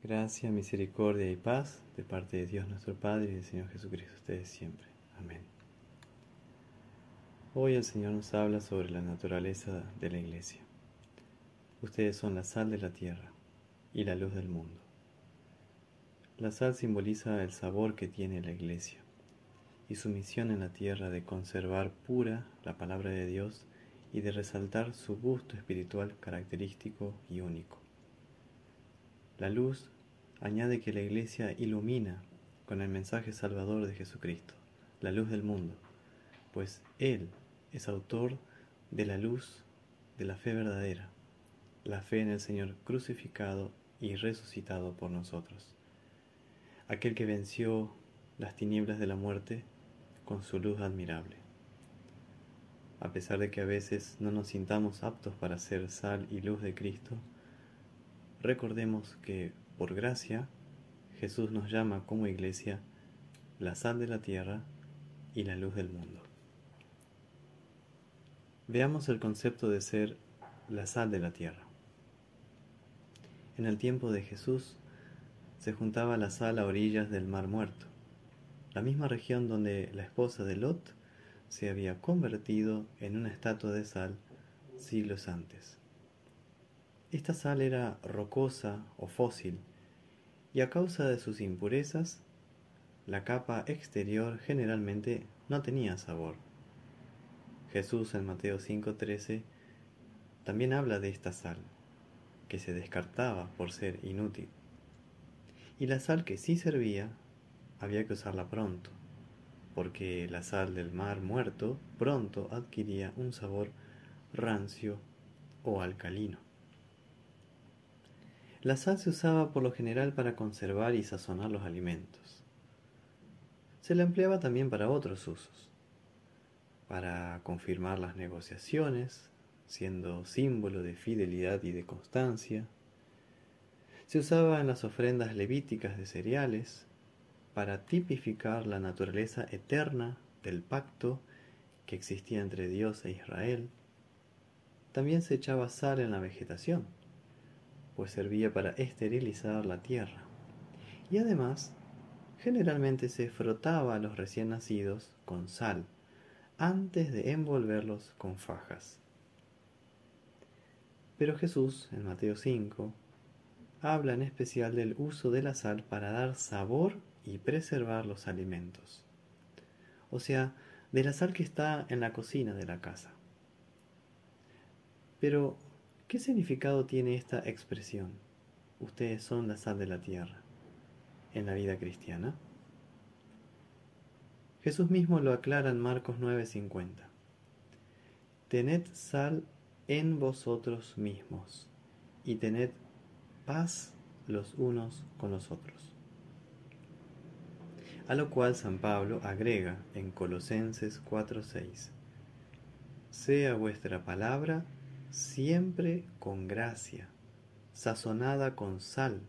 Gracia, misericordia y paz de parte de Dios nuestro Padre y del Señor Jesucristo, ustedes siempre. Amén. Hoy el Señor nos habla sobre la naturaleza de la Iglesia. Ustedes son la sal de la tierra y la luz del mundo. La sal simboliza el sabor que tiene la Iglesia y su misión en la tierra de conservar pura la palabra de Dios y de resaltar su gusto espiritual característico y único. La luz añade que la Iglesia ilumina con el mensaje salvador de Jesucristo, la luz del mundo, pues Él es autor de la luz de la fe verdadera, la fe en el Señor crucificado y resucitado por nosotros, aquel que venció las tinieblas de la muerte con su luz admirable. A pesar de que a veces no nos sintamos aptos para ser sal y luz de Cristo, recordemos que, por gracia, Jesús nos llama como Iglesia la sal de la tierra y la luz del mundo. Veamos el concepto de ser la sal de la tierra. En el tiempo de Jesús se juntaba la sal a orillas del Mar Muerto, la misma región donde la esposa de Lot se había convertido en una estatua de sal siglos antes. Esta sal era rocosa o fósil, y a causa de sus impurezas, la capa exterior generalmente no tenía sabor. Jesús en Mateo 5:13 también habla de esta sal, que se descartaba por ser inútil. Y la sal que sí servía, había que usarla pronto, porque la sal del Mar Muerto pronto adquiría un sabor rancio o alcalino. La sal se usaba por lo general para conservar y sazonar los alimentos. Se la empleaba también para otros usos, para confirmar las negociaciones, siendo símbolo de fidelidad y de constancia. Se usaba en las ofrendas levíticas de cereales, para tipificar la naturaleza eterna del pacto que existía entre Dios e Israel. También se echaba sal en la vegetación, pues servía para esterilizar la tierra. Y además, generalmente se frotaba a los recién nacidos con sal, antes de envolverlos con fajas. Pero Jesús, en Mateo 5, habla en especial del uso de la sal para dar sabor y preservar los alimentos. O sea, de la sal que está en la cocina de la casa. Pero, ¿qué significado tiene esta expresión? Ustedes son la sal de la tierra, en la vida cristiana. Jesús mismo lo aclara en Marcos 9:50. Tened sal en vosotros mismos y tened paz los unos con los otros. A lo cual San Pablo agrega en Colosenses 4:6: sea vuestra palabra siempre con gracia, sazonada con sal,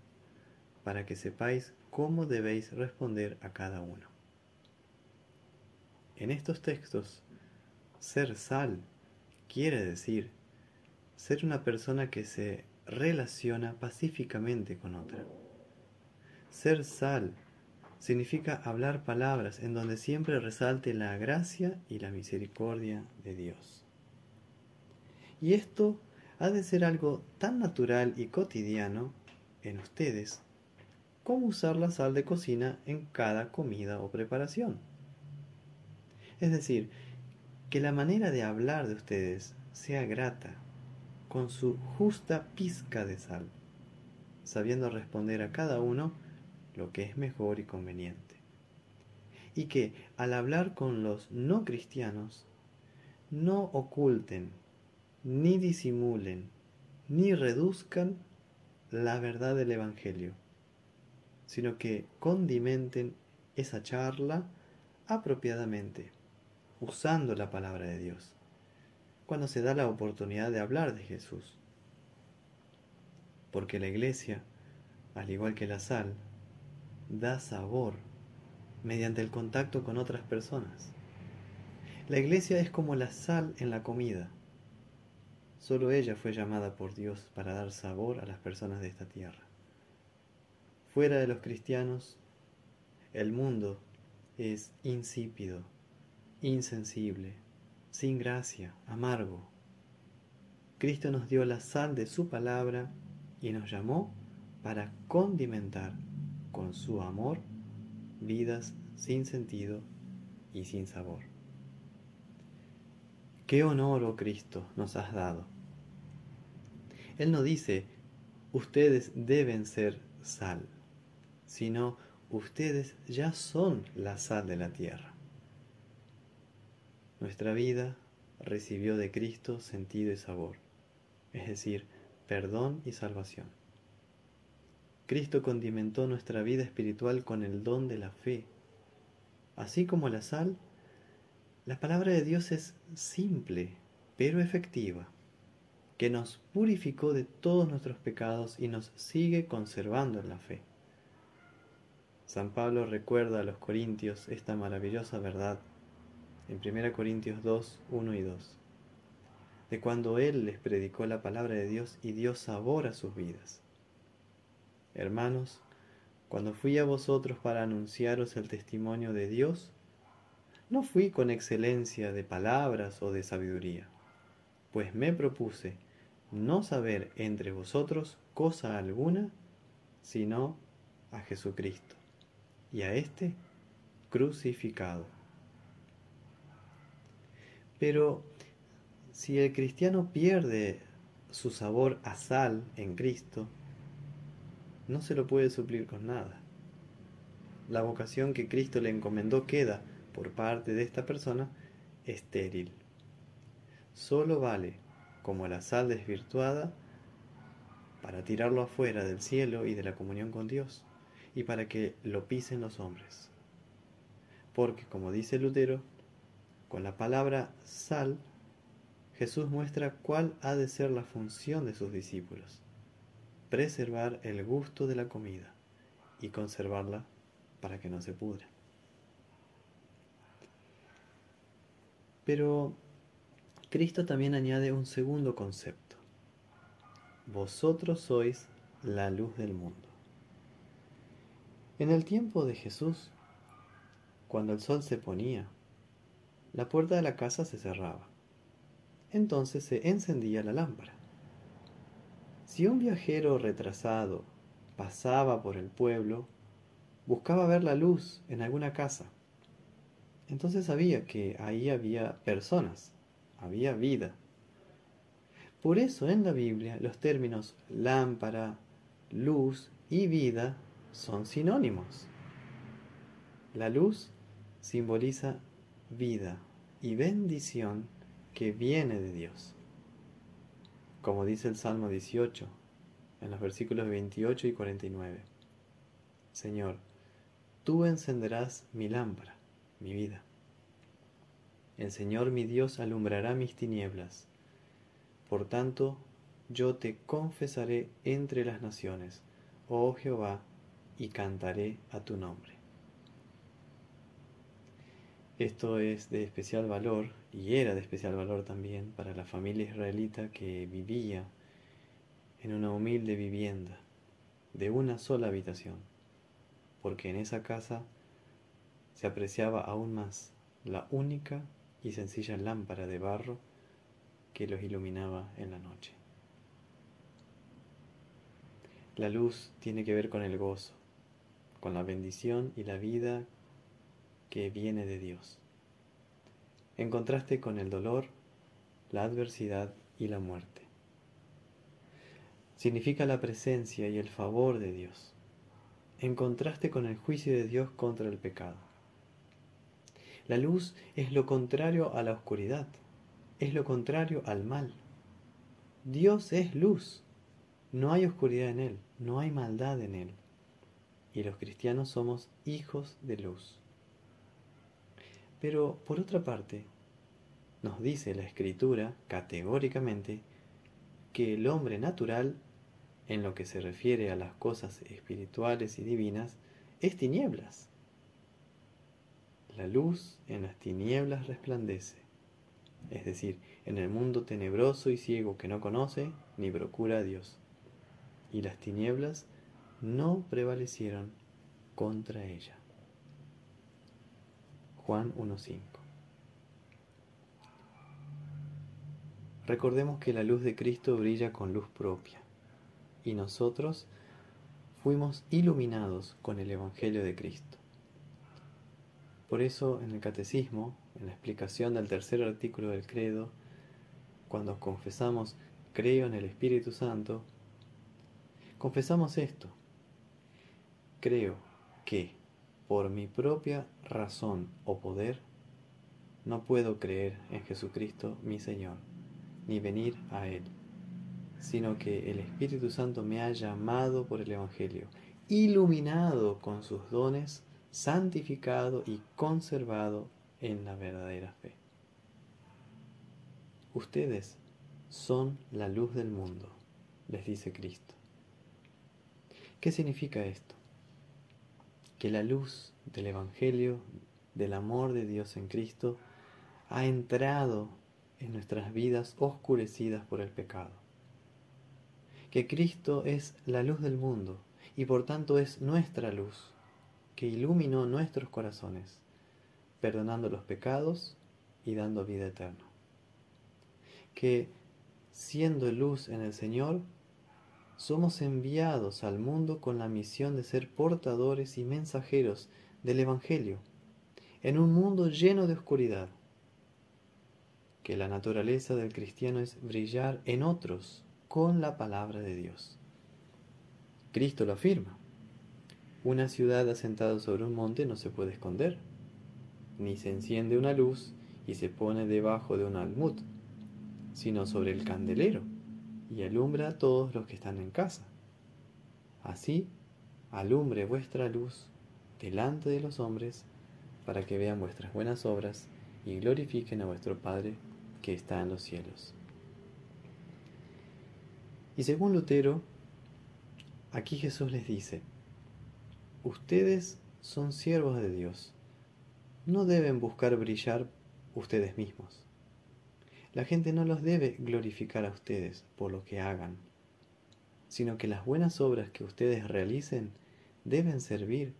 para que sepáis cómo debéis responder a cada uno. En estos textos, ser sal quiere decir ser una persona que se relaciona pacíficamente con otra. Ser sal significa hablar palabras en donde siempre resalte la gracia y la misericordia de Dios. Y esto ha de ser algo tan natural y cotidiano en ustedes como usar la sal de cocina en cada comida o preparación. Es decir, que la manera de hablar de ustedes sea grata, con su justa pizca de sal, sabiendo responder a cada uno lo que es mejor y conveniente. Y que al hablar con los no cristianos, no oculten, ni disimulen, ni reduzcan la verdad del Evangelio, sino que condimenten esa charla apropiadamente, usando la palabra de Dios, cuando se da la oportunidad de hablar de Jesús. Porque la Iglesia, al igual que la sal, da sabor mediante el contacto con otras personas. La Iglesia es como la sal en la comida. Solo ella fue llamada por Dios para dar sabor a las personas de esta tierra. Fuera de los cristianos, el mundo es insípido, insensible, sin gracia, amargo. Cristo nos dio la sal de su palabra y nos llamó para condimentar con su amor vidas sin sentido y sin sabor. ¡Qué honor, oh Cristo, nos has dado! Él no dice, ustedes deben ser sal, sino ustedes ya son la sal de la tierra. Nuestra vida recibió de Cristo sentido y sabor, es decir, perdón y salvación. Cristo condimentó nuestra vida espiritual con el don de la fe. Así como la sal, la palabra de Dios es simple, pero efectiva, que nos purificó de todos nuestros pecados y nos sigue conservando en la fe. San Pablo recuerda a los corintios esta maravillosa verdad en 1 Corintios 2, 1 y 2, de cuando él les predicó la palabra de Dios y dio sabor a sus vidas. Hermanos, cuando fui a vosotros para anunciaros el testimonio de Dios, no fui con excelencia de palabras o de sabiduría, pues me propuse no saber entre vosotros cosa alguna, sino a Jesucristo, y a éste crucificado. Pero si el cristiano pierde su sabor a sal en Cristo, no se lo puede suplir con nada. La vocación que Cristo le encomendó queda, por parte de esta persona, estéril. Solo vale como la sal desvirtuada para tirarlo afuera del cielo y de la comunión con Dios, y para que lo pisen los hombres. Porque, como dice Lutero, con la palabra sal, Jesús muestra cuál ha de ser la función de sus discípulos: preservar el gusto de la comida y conservarla para que no se pudra. Pero Cristo también añade un segundo concepto: vosotros sois la luz del mundo. En el tiempo de Jesús, cuando el sol se ponía, la puerta de la casa se cerraba. Entonces se encendía la lámpara. Si un viajero retrasado pasaba por el pueblo, buscaba ver la luz en alguna casa. Entonces sabía que ahí había personas, había vida. Por eso en la Biblia los términos lámpara, luz y vida son sinónimos. La luz simboliza vida y bendición que viene de Dios. Como dice el Salmo 18, en los versículos 28 y 49. Señor, tú encenderás mi lámpara, mi vida. El Señor mi Dios alumbrará mis tinieblas. Por tanto, yo te confesaré entre las naciones, oh Jehová, y cantaré a tu nombre. Esto es de especial valor, y era de especial valor también para la familia israelita que vivía en una humilde vivienda de una sola habitación, porque en esa casa se apreciaba aún más la única y sencilla lámpara de barro que los iluminaba en la noche. La luz tiene que ver con el gozo, con la bendición y la vida que viene de Dios, en contraste con el dolor, la adversidad y la muerte. Significa la presencia y el favor de Dios, en contraste con el juicio de Dios contra el pecado. La luz es lo contrario a la oscuridad, es lo contrario al mal. Dios es luz, no hay oscuridad en Él, no hay maldad en Él. Y los cristianos somos hijos de luz. Pero, por otra parte, nos dice la Escritura categóricamente que el hombre natural, en lo que se refiere a las cosas espirituales y divinas, es tinieblas. La luz en las tinieblas resplandece, es decir, en el mundo tenebroso y ciego que no conoce ni procura a Dios. Y las tinieblas no prevalecieron contra ella. Juan 1:5. Recordemos que la luz de Cristo brilla con luz propia, y nosotros fuimos iluminados con el Evangelio de Cristo. Por eso en el Catecismo, en la explicación del tercer artículo del credo, cuando confesamos creo en el Espíritu Santo, confesamos esto: creo que por mi propia razón o poder no puedo creer en Jesucristo mi Señor, ni venir a Él, sino que el Espíritu Santo me ha llamado por el Evangelio, iluminado con sus dones, santificado y conservado en la verdadera fe. Ustedes son la luz del mundo, les dice Cristo. ¿Qué significa esto? Que la luz del Evangelio, del amor de Dios en Cristo, ha entrado en nuestras vidas oscurecidas por el pecado. Que Cristo es la luz del mundo y por tanto es nuestra luz, que iluminó nuestros corazones, perdonando los pecados y dando vida eterna. Que, siendo luz en el Señor, somos enviados al mundo con la misión de ser portadores y mensajeros del Evangelio, en un mundo lleno de oscuridad. Que la naturaleza del cristiano es brillar en otros con la palabra de Dios. Cristo lo afirma: una ciudad asentada sobre un monte no se puede esconder, ni se enciende una luz y se pone debajo de un almud, sino sobre el candelero, y alumbra a todos los que están en casa. Así alumbre vuestra luz delante de los hombres, para que vean vuestras buenas obras y glorifiquen a vuestro Padre que está en los cielos. Y según Lutero, aquí Jesús les dice: ustedes son siervos de Dios, no deben buscar brillar ustedes mismos. La gente no los debe glorificar a ustedes por lo que hagan, sino que las buenas obras que ustedes realicen deben servir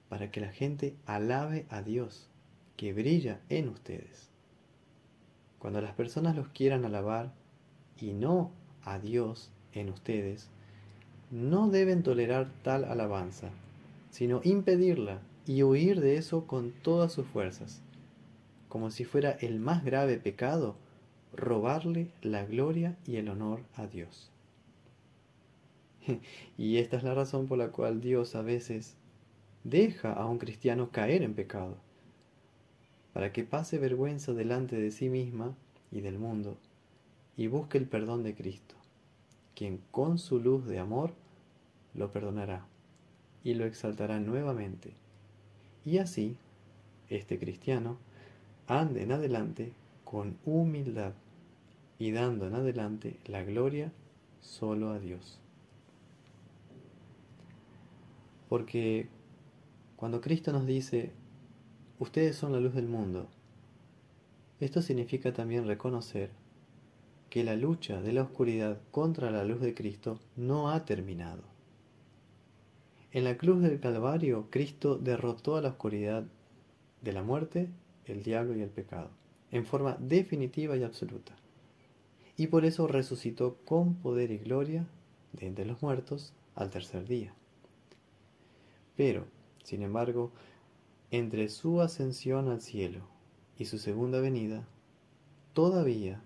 para que la gente alabe a Dios, que brilla en ustedes. Cuando las personas los quieran alabar y no a Dios en ustedes, no deben tolerar tal alabanza, sino impedirla y huir de eso con todas sus fuerzas, como si fuera el más grave pecado robarle la gloria y el honor a Dios. Y esta es la razón por la cual Dios a veces deja a un cristiano caer en pecado, para que pase vergüenza delante de sí misma y del mundo, y busque el perdón de Cristo, quien con su luz de amor lo perdonará y lo exaltará nuevamente, y así este cristiano ande en adelante con humildad y dando en adelante la gloria solo a Dios. Porque cuando Cristo nos dice: ustedes son la luz del mundo, esto significa también reconocer que la lucha de la oscuridad contra la luz de Cristo no ha terminado. En la cruz del Calvario, Cristo derrotó a la oscuridad de la muerte, el diablo y el pecado, en forma definitiva y absoluta. Y por eso resucitó con poder y gloria de entre los muertos al tercer día. Pero, sin embargo, entre su ascensión al cielo y su segunda venida, todavía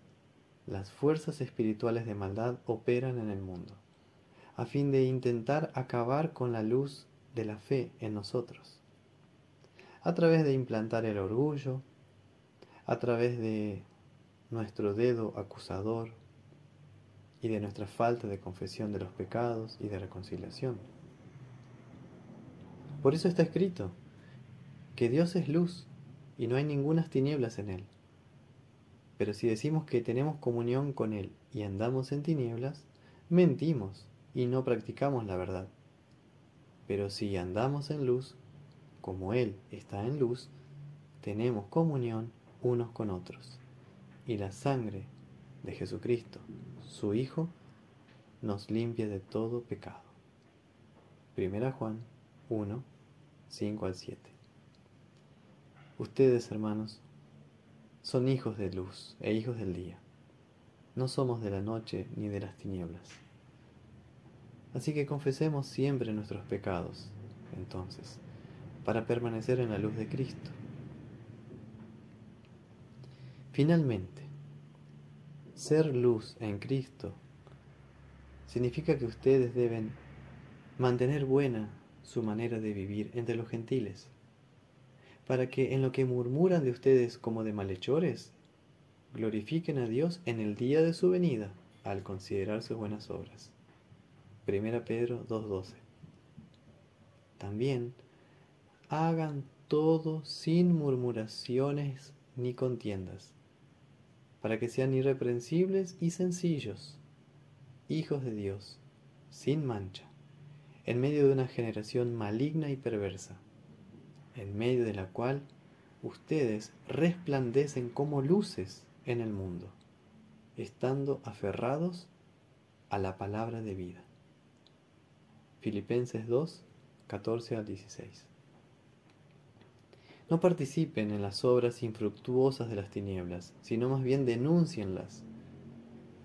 las fuerzas espirituales de maldad operan en el mundo, a fin de intentar acabar con la luz de la fe en nosotros, a través de implantar el orgullo, a través de nuestro dedo acusador y de nuestra falta de confesión de los pecados y de reconciliación. Por eso está escrito que Dios es luz y no hay ningunas tinieblas en Él. Pero si decimos que tenemos comunión con Él y andamos en tinieblas, mentimos y no practicamos la verdad. Pero si andamos en luz, como Él está en luz, tenemos comunión unos con otros. Y la sangre de Jesucristo, su Hijo, nos limpia de todo pecado. 1 Juan 1, 5 al 7. Ustedes, hermanos, son hijos de luz e hijos del día. No somos de la noche ni de las tinieblas. Así que confesemos siempre nuestros pecados, entonces, para permanecer en la luz de Cristo. Finalmente, ser luz en Cristo significa que ustedes deben mantener buena su manera de vivir entre los gentiles, para que en lo que murmuran de ustedes como de malhechores, glorifiquen a Dios en el día de su venida, al considerar sus buenas obras. 1 Pedro 2:12. También hagan todo sin murmuraciones ni contiendas, para que sean irreprensibles y sencillos, hijos de Dios, sin mancha, en medio de una generación maligna y perversa, en medio de la cual ustedes resplandecen como luces en el mundo, estando aferrados a la palabra de vida. Filipenses 2, 14 al 16. No participen en las obras infructuosas de las tinieblas, sino más bien denúncienlas.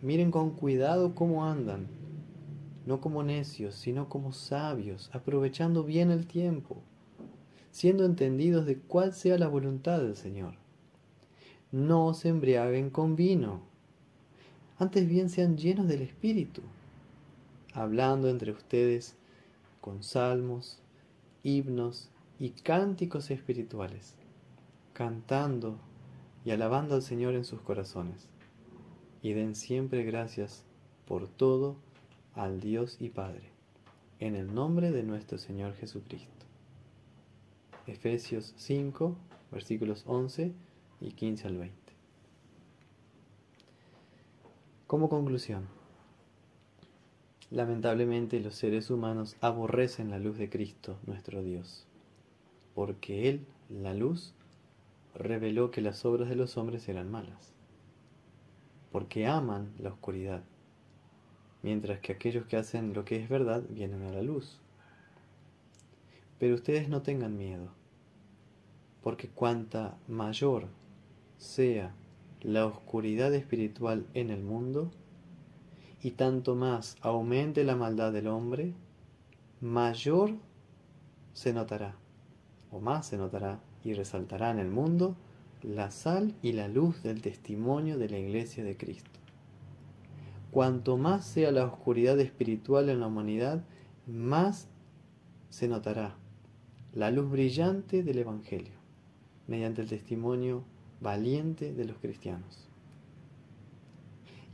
Miren con cuidado cómo andan, no como necios, sino como sabios, aprovechando bien el tiempo, siendo entendidos de cuál sea la voluntad del Señor. No se embriaguen con vino, antes bien sean llenos del Espíritu, hablando entre ustedes con salmos, himnos y cánticos espirituales, cantando y alabando al Señor en sus corazones, y den siempre gracias por todo al Dios y Padre, en el nombre de nuestro Señor Jesucristo. Efesios 5, versículos 11 y 15 al 20. Como conclusión, lamentablemente los seres humanos aborrecen la luz de Cristo, nuestro Dios, porque Él, la luz, reveló que las obras de los hombres eran malas, porque aman la oscuridad, mientras que aquellos que hacen lo que es verdad vienen a la luz. Pero ustedes no tengan miedo, porque cuanta mayor sea la oscuridad espiritual en el mundo, y tanto más aumente la maldad del hombre, mayor se notará, o más se notará y resaltará en el mundo la sal y la luz del testimonio de la Iglesia de Cristo. Cuanto más sea la oscuridad espiritual en la humanidad, más se notará la luz brillante del Evangelio, mediante el testimonio valiente de los cristianos.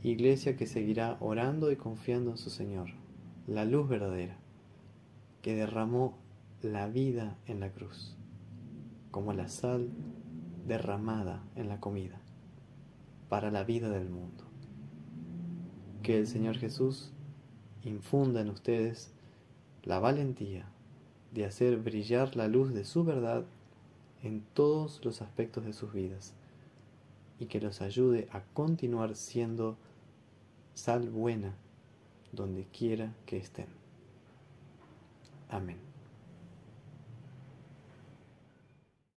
Iglesia que seguirá orando y confiando en su Señor, la luz verdadera, que derramó la vida en la cruz, como la sal derramada en la comida, para la vida del mundo. Que el Señor Jesús infunda en ustedes la valentía de hacer brillar la luz de su verdad en todos los aspectos de sus vidas, y que los ayude a continuar siendo sal buena donde quiera que estén. Amén.